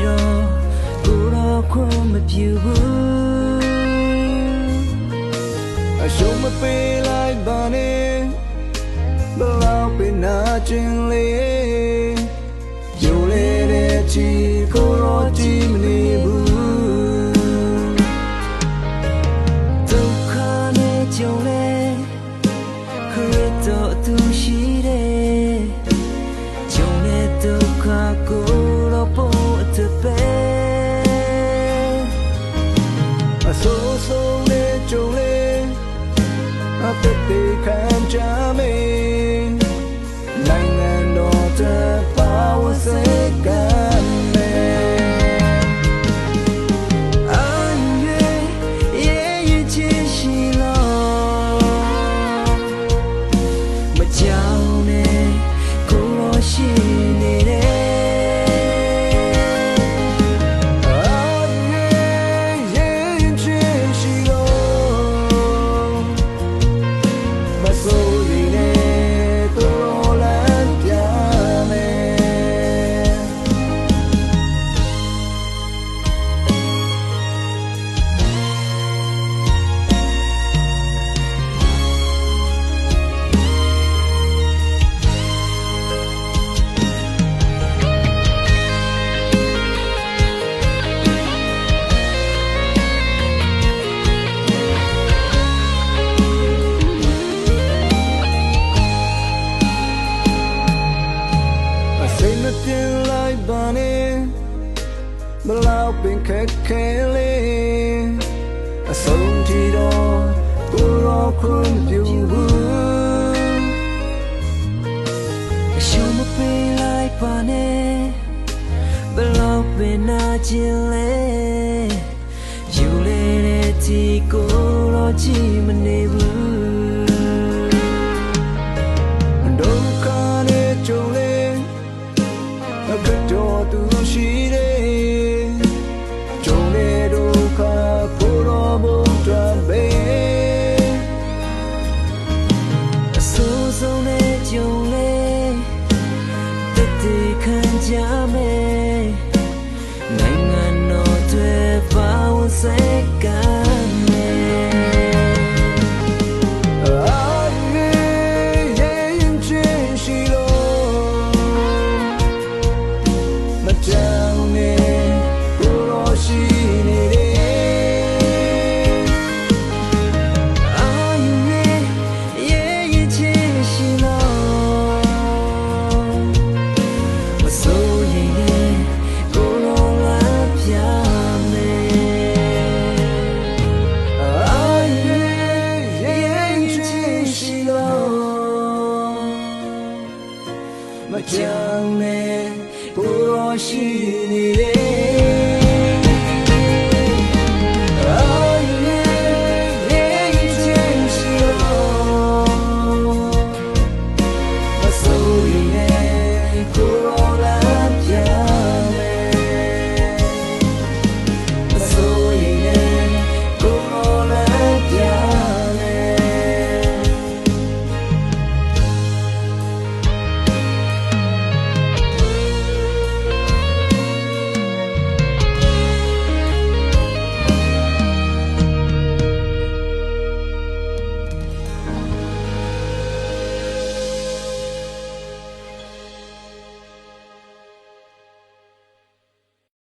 တော့ကိုတော့ခွင့်မပြုဘူးအရှုံးမပေးလိုက်ပါနဲ့ဘလောက်ပင်နာကျင်လေယူလေတဲ့ချီကိုတော့ကြည့်မနေဘူးဒုက္ခနဲ့ကြုံလေခရစ်တော်သူရှိတယ်ကြုံတဲ့ဒုက္ခကိုတော့ပို့အပ်ပဲအဆိုးဆုံးနဲ့ကြုံလေအသက်တွေခံကြမယ်နိုင်ငံတော်တဲ့ပါဝစိတ်ကမယ်အန်ရဲ့ချစ်ရှိလို့မကြောက်နဲ့ကိုယ်ရှိနေတယ်တင်လိုက်ပါနဲ့ဘလောက်ပင်ခက်ခဲလေအဆုံးထိတော့ကိုရောခွင့်ပြုဘူးအရှုံးမပေးလိုက်ပါနဲ့ဘလောက်ပင်နာကျင်လေယူလေတဲ့ဒီကိုရောကြည့်မနေဘူးဒုက္ခနဲ့ကြုံလေတော့သူရှိတယ်ကြုံလေဒုက္ခကိုတော့ဘုရားပဲအဆိုးဆုံးနဲ့ကြုံလေတက်တည်ခံကြမယ်နိုင်ငံတော်တွေပါဝင်စကမယ်